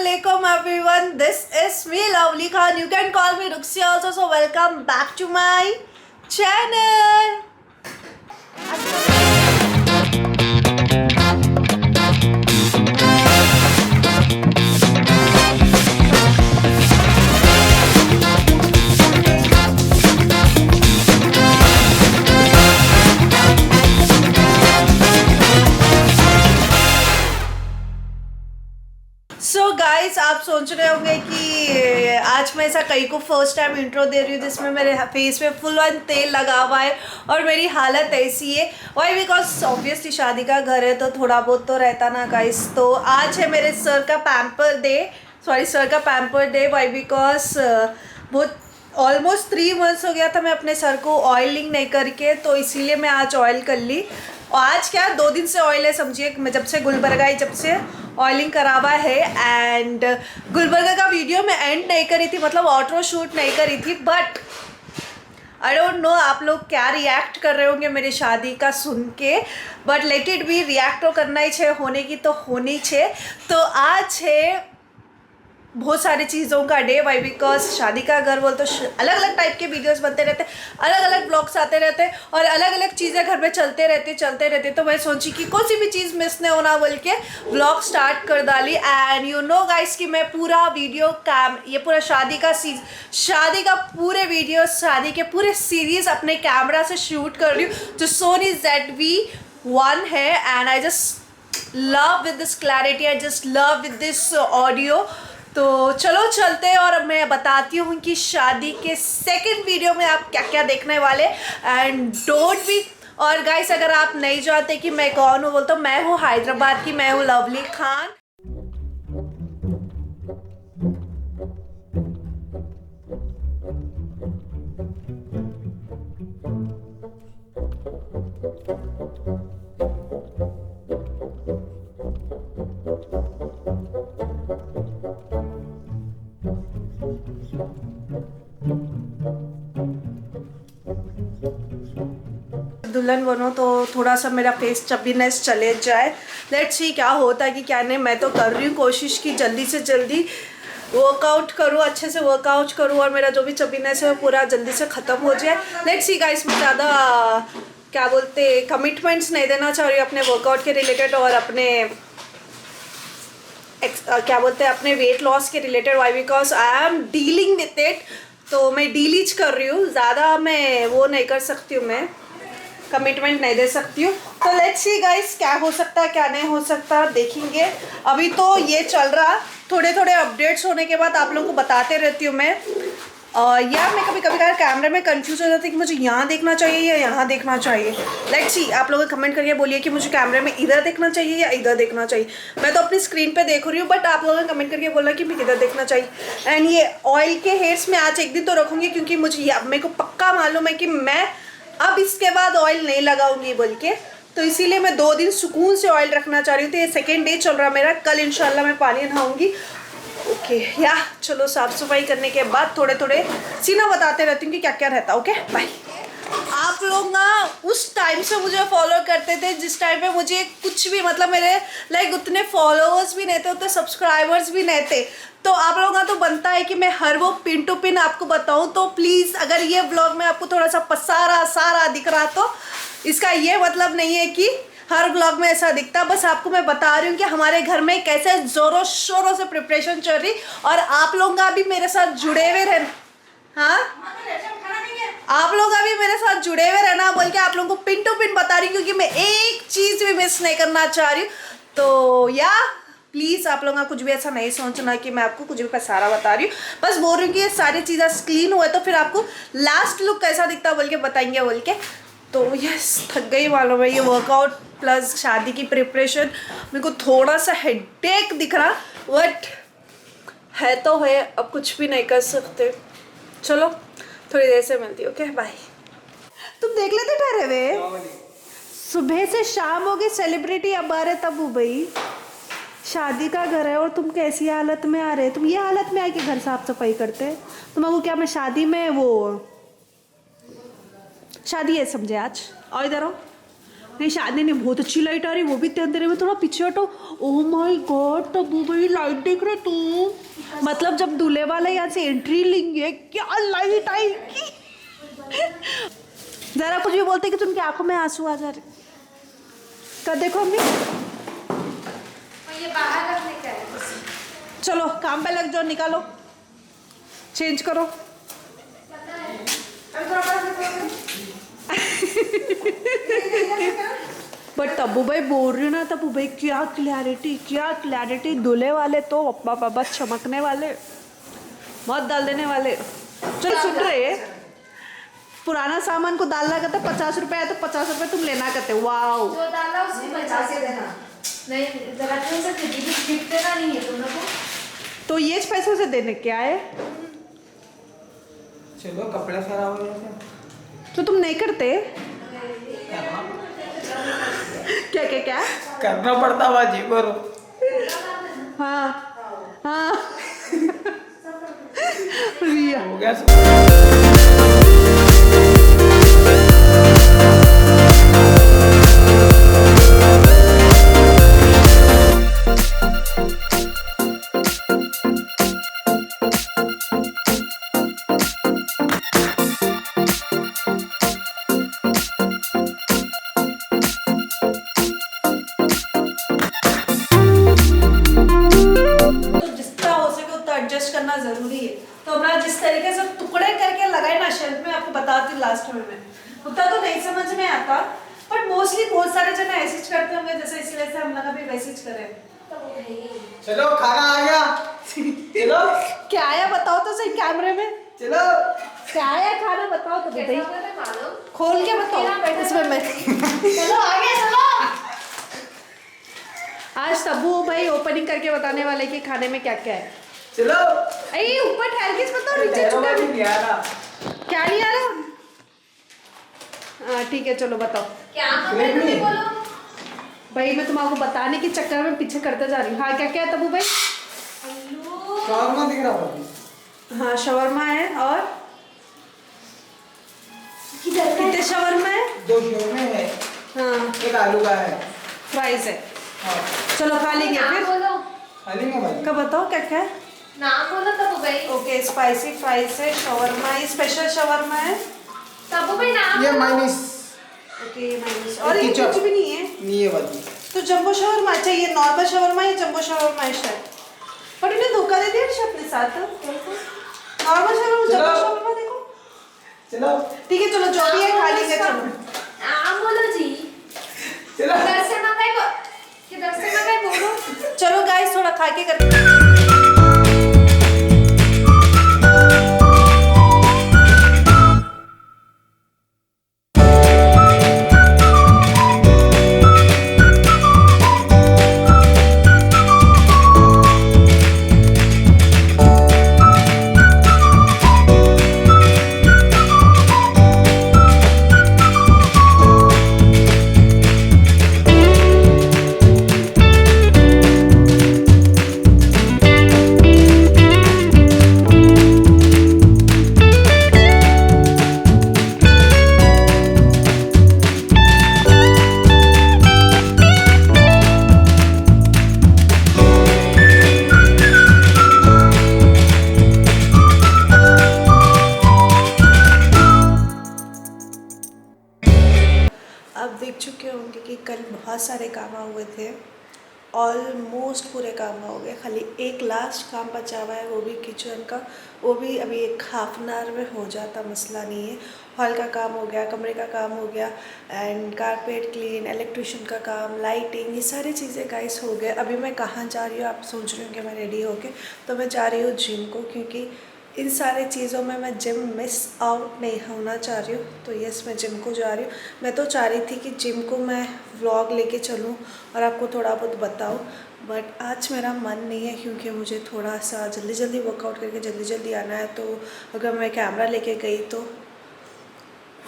Assalamualaikum everyone. This is me Lovely Khan. You can call me Ruxi also. So welcome back to my channel. So guys, आप सोच रहे होंगे कि आज मैं ऐसा कहीं को फर्स्ट टाइम इंट्रो दे रही हूँ जिसमें मेरे फेस पे फुल ऑन तेल लगा हुआ है और मेरी हालत ऐसी है। वाई? बिकॉज ऑब्वियसली शादी का घर है तो थोड़ा बहुत तो रहता ना गाइस। तो आज है मेरे सर का पैम्पर डे। वाई? बिकॉज बहुत ऑलमोस्ट 3 months हो गया था मैं अपने सर को ऑयलिंग नहीं करके, तो इसीलिए मैं आज ऑयल कर ली। आज क्या 2 दिन से ऑयल है, समझिए। मैं जब से गुलबर्गा आई, जब से ऑयलिंग करा हुआ है। एंड गुलबर्गा का वीडियो मैं एंड नहीं करी थी, मतलब ऑटो शूट नहीं करी थी। बट आई डोंट नो आप लोग क्या रिएक्ट कर रहे होंगे मेरी शादी का सुन के, but let it be. React तो करना ही छे, होने की तो होनी छे। तो आज है बहुत सारी चीज़ों का डे। वाई? बिकॉज शादी का घर बोल तो अलग अलग टाइप के वीडियोस बनते रहते, अलग अलग ब्लॉग्स आते रहते और अलग अलग चीज़ें घर में चलते रहते। तो मैं सोची कि कौन सी भी चीज़ मिस नहीं होना बोल के ब्लॉग स्टार्ट कर डाली। एंड यू नो गाइस कि मैं पूरा वीडियो ये पूरा शादी का पूरे वीडियो, शादी के पूरे सीरीज़ अपने कैमरा से शूट कर रही हूँ जो सोनी ZV-1 है। And I just love with this clarity, I just love with this audio. तो चलो चलते हैं और मैं बताती हूँ कि शादी के सेकंड वीडियो में आप क्या क्या देखने वाले। And don't be. और गाइस, अगर आप नहीं जानते कि मैं कौन हूँ, बोलते मैं हूँ हैदराबाद की, मैं हूँ लवली खान। दुल्हन बनो तो थोड़ा सा मेरा फेस चबीनेस चले जाए। लेट्स सी क्या होता है कि क्या नहीं। मैं तो कर रही हूँ कोशिश कि जल्दी से जल्दी वर्कआउट करूँ, अच्छे से वर्कआउट करूँ और मेरा जो भी चबीनेस है वो पूरा जल्दी से ख़त्म हो जाए। लेट्स सी गाइस, मैं ज़्यादा क्या बोलते कमिटमेंट्स नहीं देना चाह रही हूँ अपने वर्कआउट के रिलेटेड और अपने अपने वेट लॉस के related. Why? Because I am dealing with it. तो मैं डीलीज कर रही हूँ, ज़्यादा मैं वो नहीं कर सकती हूँ, मैं कमिटमेंट नहीं दे सकती हूँ। तो लेट्स सी गाइस, क्या हो सकता है क्या नहीं हो सकता देखेंगे। अभी तो ये चल रहा, थोड़े थोड़े अपडेट्स होने के बाद आप लोगों को बताते रहती हूँ मैं। यार मैं कभी कैमरे में कंफ्यूज हो जाती है कि मुझे यहाँ देखना चाहिए या यहाँ देखना चाहिए। लेट्स सी, आप लोग कमेंट करके बोलिए कि मुझे कैमरे में इधर देखना चाहिए या इधर देखना चाहिए। मैं तो अपनी स्क्रीन पे देख रही हूँ, बट आप लोगों ने कमेंट करके बोला कि मैं किधर देखना चाहिए। एंड ये ऑयल के हेयर्स में आज एक दिन तो रखूँगी, क्योंकि मेरे को पक्का मालूम है कि मैं अब इसके बाद ऑयल नहीं लगाऊंगी बोल के। तो इसीलिए मैं 2 दिन सुकून से ऑयल रखना चाह रही हूँ। तो ये सेकेंड डे चल रहा मेरा। कल इंशाल्लाह मैं पानी नहाऊंगी। ओके या चलो, साफ़ सफाई करने के बाद थोड़े थोड़े सीना बताते रहती हूँ कि क्या क्या रहता है। Okay bye. आप लोग ना उस टाइम से मुझे फॉलो करते थे जिस टाइम पे मुझे कुछ भी, मतलब मेरे लाइक उतने फॉलोअर्स भी नहीं थे, उतने सब्सक्राइबर्स भी नहीं थे। तो आप लोगों का तो बनता है कि मैं हर वो पिन टू पिन आपको बताऊं। तो प्लीज़, अगर ये ब्लॉग में आपको थोड़ा सा पसारा सारा दिख रहा तो इसका ये मतलब नहीं है कि हर ब्लॉग में ऐसा दिखता। बस आपको मैं बता रही हूँ कि हमारे घर में कैसे ज़ोरों शोरों से प्रिपरेशन चल रही और आप लोग का भी मेरे साथ जुड़े हुए रहना। हाँ, आप लोग अभी मेरे साथ जुड़े हुए रहना बोल के आप लोगों को पिन टू पिन बता रही हूँ, क्योंकि मैं एक चीज़ भी मिस नहीं करना चाह रही हूँ। तो या प्लीज़ आप लोग का कुछ भी ऐसा नहीं सोचना कि मैं आपको कुछ भी पसारा बता रही हूँ। बस बोल रही हूँ कि ये सारी चीज़ें क्लीन हुए तो फिर आपको लास्ट लुक कैसा दिखता बोल के बताएंगे बोल के। तो यस, थक गई मालूम है। ये वर्कआउट प्लस शादी की प्रिपरेशन, मेरे को थोड़ा सा हेडेक दिख रहा, बट है तो है, अब कुछ भी नहीं कर सकते। चलो थोड़ी देर से मिलती हूँ। Okay bye. तुम देख लेते ठहरे हुए, सुबह से शाम हो गई, सेलिब्रिटी अब आ रहे तब हो भाई। शादी का घर है और तुम कैसी हालत में आ रहे? तुम ये हालत में आके घर साफ सफाई करते? तुमको क्या मैं शादी में वो शादी है समझे आज? और इधर हो, नहीं शादी नहीं, बहुत अच्छी लाइट आ रही, वो भी इतने अंधेरे में, थोड़ा पीछे हटो। ओह माय गॉड तब्बू भाई लाइट देख रहे तू, मतलब जब दूल्हे वाले यहाँ से एंट्री लेंगे क्या लाइट आएगी। जरा कुछ भी बोलते कि तुमकी आंखों में आंसू आ जा रहे। कर देखो अम्मी, ये बाहर रखने का है। चलो काम पे लग जाओ, निकालो चेंज करो। बट तब्बू भाई बोल रही ना, तब्बू भाई क्या क्लैरिटी, दूल्हे वाले तो अब्बा बाबा चमकने वाले, बहुत डाल देने वाले। चलो सुन रहे, पुराना सामान को डालना कहते 50 रुपए है तो 50 रुपए तुम लेना कहते। वाओ, जो डाला उसको 50 देना। नहीं जरा क्यों से गिफ्ट देना नहीं है तुम लोग को, तो ये पैसों से देने क्या है। चलो कपड़ा सारा हो गया तो तुम नहीं करते क्या क्या क्या करना पड़ता बाजी करो। हाँ हाँ रिया हो गया सब। एडजस्ट करना जरूरी है। तो अपना जिस तरीके से टुकड़े करके लगाए ना शेल्फ में, आपको बताती हूँ लास्ट में मैं, उतना तो नहीं समझ में आता, बट मोस्टली बहुत सारे जन ऐसे करते होंगे, जैसे इसलिए से हम लोग भी वैसे करें। चलो खाना आ गया। चलो क्या आया बताओ तो सही कैमरे में, चलो क्या आया खाना बताओ तो बताइए, खोल के बताओ इसमें मैं। चलो आगे चलो। आज तब्बू भाई ओपनिंग करके बताने वाले कि खाने में क्या क्या है। चलो अरे ऊपर ठहर के बताओ, नीचे नहीं छुपे आ रहा। क्या नहीं आ रहा। हाँ ठीक है चलो बताओ क्या मतलब तुम बोलो। भाई, मैं तुम्हारा बताने के चक्कर में पीछे करते जा रही हूँ। हाँ क्या क्या है तब्बू भाई। शॉर्मा दिख रहा है। हाँ शवरमा है, और कितने शवरमा है। 2 शोरमे है, हाँ 1 आलू का है। फ्राइज है। हाँ चलो खा लेंगे नाम फिर। बोलो, खाली में भाई। कब बताओ क्या क्या है। नाम बोलो तब भाई। ओके स्पाइसी फ्राइज है, शवरमा है, स्पेशल शवरमा है। तब भाई नाम ये बोलो। माइनस। ओके माइनस, और ये केचप। कुछ भी नहीं है। नहीं है बाजी। तो जंबो शवरमा अच्छा, ये नॉर्मल शवरमा है, जंबो शवरमा है शायद, पर इन्हें धोखा दे दिया ऋषि अपने साथ। नॉर्मल शवरमा, जंबो शवरमा देखो। चलो ठीक है चलो जो भी है खा लेंगे। चलो नाम बोलो जी। चलो किधर से मंगाए बोलो। चलो गाइस थोड़ा खा के करते। अब देख चुके होंगे कि कल बहुत सारे काम हुए थे, ऑलमोस्ट पूरे काम हो गए, खाली एक लास्ट काम बचा हुआ है, वो भी किचन का, वो भी अभी एक हाफ एन आवर में हो जाता, मसला नहीं है। हॉल का काम हो गया, कमरे का काम हो गया, एंड कारपेट क्लीन, इलेक्ट्रिशियन का काम, लाइटिंग, ये सारी चीज़ें गाइस हो गए। अभी मैं कहाँ जा रही हूँ आप सोच रहे हो कि मैं रेडी होके, तो मैं जा रही हूँ जिम को, क्योंकि इन सारे चीज़ों में मैं जिम मिस आउट नहीं होना चाह रही हूँ। तो यस मैं जिम को जा रही हूँ। मैं तो चाह रही थी कि जिम को मैं व्लॉग लेके चलूँ और आपको थोड़ा बहुत बताऊँ, बट आज मेरा मन नहीं है, क्योंकि मुझे थोड़ा सा जल्दी जल्दी वर्कआउट करके जल्दी जल्दी आना है। तो अगर मैं कैमरा लेके गई तो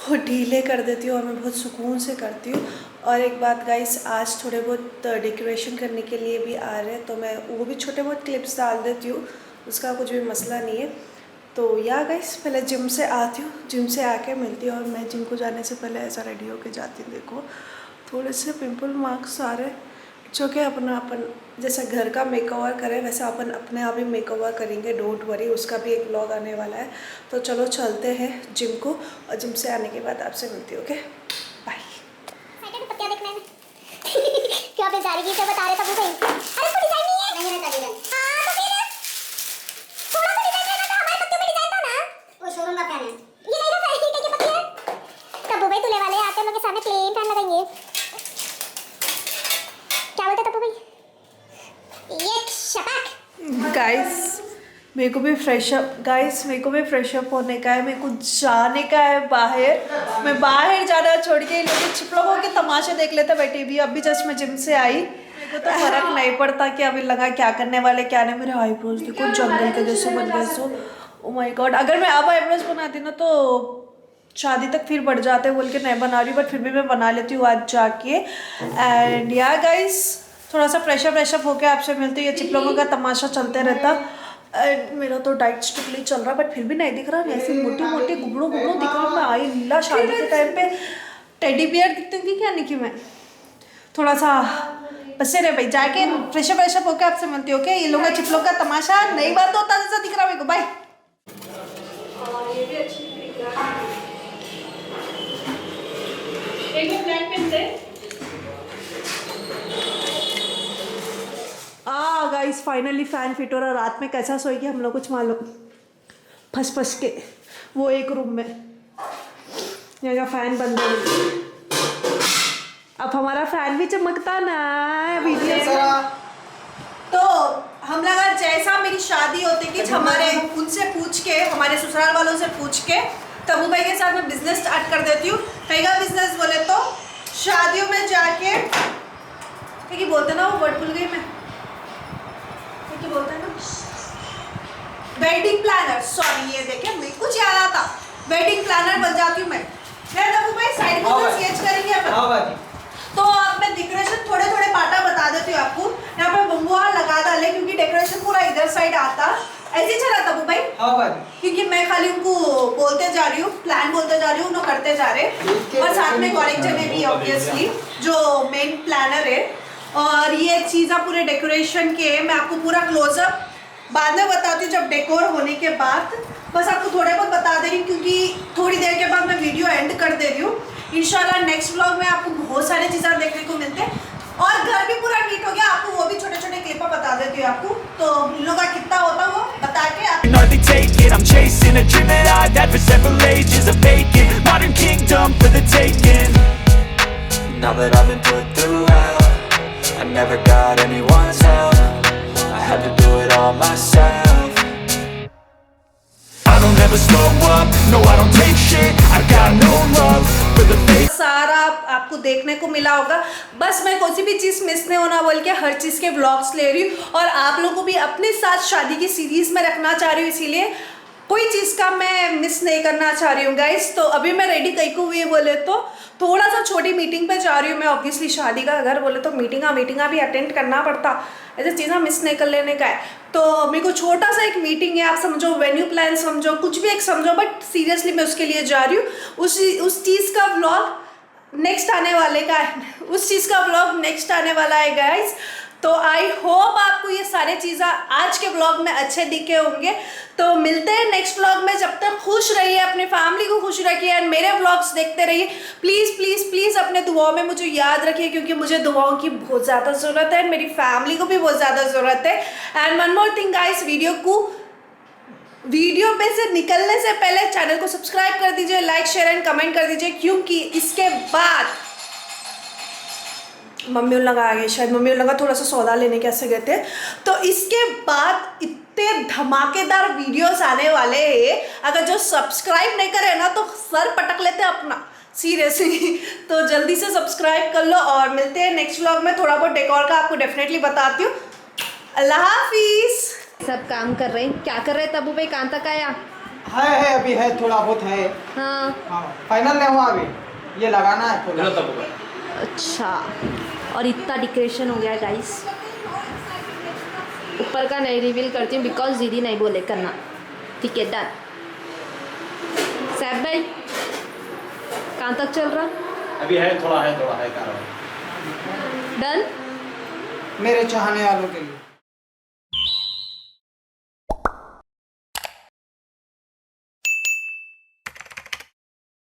वो ढीले कर देती हूँ और मैं बहुत सुकून से करती हूँ। और एक बात गाइस, आज थोड़े बहुत डेकोरेशन करने के लिए भी आ रहे हैं, तो मैं वो भी छोटे बहुत क्लिप्स डाल देती हूँ, उसका कुछ भी मसला नहीं है। तो या गाइस पहले जिम से आती हूँ, जिम से आके मिलती हूँ, और मैं जिम को जाने से पहले ऐसा रेडी होके जाती हूँ। देखो थोड़े से पिंपल मार्क्स आ रहे, जो कि अपना अपन जैसा घर का मेकओवर करें वैसा अपन अपने आप ही मेकओवर करेंगे, डोंट वरी। उसका भी एक व्लॉग आने वाला है। तो चलो चलते हैं जिम को, और जिम से आने के बाद आपसे मिलती हूँ। Okay bye. पत्तियां देखना है क्या बेचारी से बता रहे थे वो कहीं। अरे कोई डिजाइन नहीं है, नहीं रहता डिजाइन। हां तो फिर थोड़ा सा डिजाइन रहना था, हमारे पत्तियों में डिजाइन था ना, वो शोरूम का फैन है। ये नहीं रहता है कि पत्ती है। तब्बू भाई तुले वाले आते हैं, उनके सामने प्लेन फैन लगाएंगे। क्या बोलते तब्बू भाई? ये शपाक। गाइस मेरे को भी फ्रेशअप होने का है, मेरे को जाने का है बाहर। मैं बाहर जाना छोड़ के लोग चिपलों के तमाशे देख लेते बैठे भी। अभी जस्ट मैं जिम से आई, मेरे को तो फर्क नहीं पड़ता कि अभी लगा क्या करने वाले क्या नहीं। मेरे आईब्रोज देखो जंगल के जैसे बन गए। सो ओ माय गॉड, अगर मैं अब आईब्रोज बनाती ना तो शादी तक फिर बढ़ जाते बोल के नहीं बना रही, बट फिर भी मैं बना लेती हूँ आज जाके। एंड या गाइस थोड़ा सा फ्रेशअप होके आपसे मिलती हूँ। ये चिपलों का तमाशा चलते रहता। मेरा तो डाइट स्ट्रिक्टली चल रहा, बट फिर भी नहीं दिख रहा। ऐसे मोटी मोटी गुबड़ों दिख रहा। मैं आई लीला शादी के टाइम पे टेडी बियर दिखती थी क्या, नहीं कि मैं थोड़ा सा बसे रहे भाई। जाके फ्रेशअप होके आपसे मिलती हूँ। ओके, ये लोग का चिपलों का तमाशा नई बात होता जैसा दिख रहा मेरे को। बाय। ये भी अच्छी दिख रहा है। एक ब्लैक पेन दे। गाइस फाइनली फैन फिट हो रहा। रात में कैसा सोएगी हम लोग कुछ मालूम, फंस के वो एक रूम में। यहाँ फैन बंद है, अब हमारा फैन भी चमकता ना वीडियो से। तो हम लगा जैसा मेरी शादी होती कि हमारे उनसे पूछ के, हमारे ससुराल वालों से पूछ के तब्बू भाई के साथ मैं बिजनेस स्टार्ट कर देती हूँ। कहीं का बिजनेस बोले तो शादियों में जाके क्या बोलते ना, वो वर्ड भूल गई मैं, क्या बोलते हैं ना, वेडिंग प्लानर। सॉरी, ये देखे मेरे कुछ याद आता, वेडिंग प्लानर बन जाती हूँ मैं। तब्बू भाई साइड में स्केच करेंगे अपन। तो अब मैं डेकोरेशन थोड़े पार्टा बता देती हूँ आपको। यहाँ पे बम्बुआ लगा डाले क्योंकि डेकोरेशन पूरा इधर साइड आता। ऐसे चला तब्बू भाई, क्योंकि मैं खाली उनको बोलते जा रही हूँ, प्लान बोलते जा रही हूँ, उन्होंने करते जा रहे। और साथ में कॉलेज ने भी ऑब्वियसली जो मेन प्लानर है। और ये चीज़ें पूरे डेकोरेशन के मैं आपको पूरा क्लोजअप बाद में बताती हूँ जब डेकोर होने के बाद। बस आपको थोड़े बहुत बता दे रही हूँ क्योंकि थोड़ी देर के बाद मैं वीडियो एंड कर दे रही हूँ। इंशाल्लाह नेक्स्ट व्लॉग में आपको बहुत सारी चीज़ें देखने को मिलते हैं। और घर भी पूरा नीट हो गया, आपको वो भी छोटे क्लिप बता देती हूँ आपको। तो इन लोगों का कितना होता वो बता के आप I'm chasing a dream that I've had for several ages, a vacant modern kingdom for the taking. Now that I've been put through hell, I never got anyone's help. I had to do it all myself. I don't ever slow up, no I don't take shit. I got no love for the fake. सारा आपको देखने को मिला होगा। बस मैं कोई सी भी चीज़ मिस नहीं होना बोल के हर चीज़ के व्लॉग्स ले रही हूँ और आप लोगों को भी अपने साथ शादी की सीरीज में रखना चाह रही हूँ, इसीलिए कोई चीज़ का मैं मिस नहीं करना चाह रही हूँ गाइस। तो अभी मैं रेडी कहीं को हुई बोले तो थोड़ा सा छोटी मीटिंग पे जा रही हूँ मैं। ऑब्वियसली शादी का घर बोले तो मीटिंगा भी अटेंड करना पड़ता, ऐसे चीज़ें मिस नहीं कर लेने का है। तो मेरे को छोटा सा एक मीटिंग है, आप समझो वेन्यू प्लान समझो, कुछ भी एक समझो, बट सीरियसली मैं उसके लिए जा रही हूँ। उस चीज़ का व्लॉग नेक्स्ट आने वाले का है, उस चीज़ का व्लॉग नेक्स्ट आने वाला है गाइस। तो आई होप आपको ये सारी चीज़ें आज के व्लॉग में अच्छे दिखे होंगे। तो मिलते हैं नेक्स्ट व्लॉग में, जब तक खुश रहिए, अपने फैमिली को खुश रखिए एंड मेरे व्लॉग्स देखते रहिए। प्लीज़ प्लीज़ प्लीज़ अपने दुआओं में मुझे याद रखिए क्योंकि मुझे दुआओं की बहुत ज़्यादा ज़रूरत है, मेरी फैमिली को भी बहुत ज़्यादा ज़रूरत है। And one more thing guys, video पे से निकलने से पहले चैनल को सब्सक्राइब कर दीजिए, लाइक शेयर एंड कमेंट कर दीजिए क्योंकि इसके बाद मम्मी लगा आ गई, शायद मम्मी लगा थोड़ा सा सौदा लेने कैसे गए थे। तो इसके बाद इतने धमाकेदार वीडियोस आने वाले हैं, अगर जो सब्सक्राइब नहीं करे ना तो सर पटक लेते अपना सीरियसली। तो जल्दी से सब्सक्राइब कर लो और मिलते हैं नेक्स्ट व्लॉग में। थोड़ा बहुत डेकोर का आपको डेफिनेटली बताती हूँ। अल्लाह हाफिज़। सब काम कर रहे हैं, क्या कर रहे हैं तब्बू भाई, कहाँ तक आया? है अभी है, थोड़ा बहुत है। हाँ फाइनल नहीं हुआ अभी, ये लगाना है थोड़ा। अच्छा, और इतना डेकोरेशन हो गया गाइस। ऊपर का नहीं रिवील करती हूँ बिकॉज दीदी नहीं बोले करना, ठीक है डन। सैफ भाई कहाँ तक चल रहा? अभी है थोड़ा है कर रहा है। डन। मेरे चाहने वालों के लिए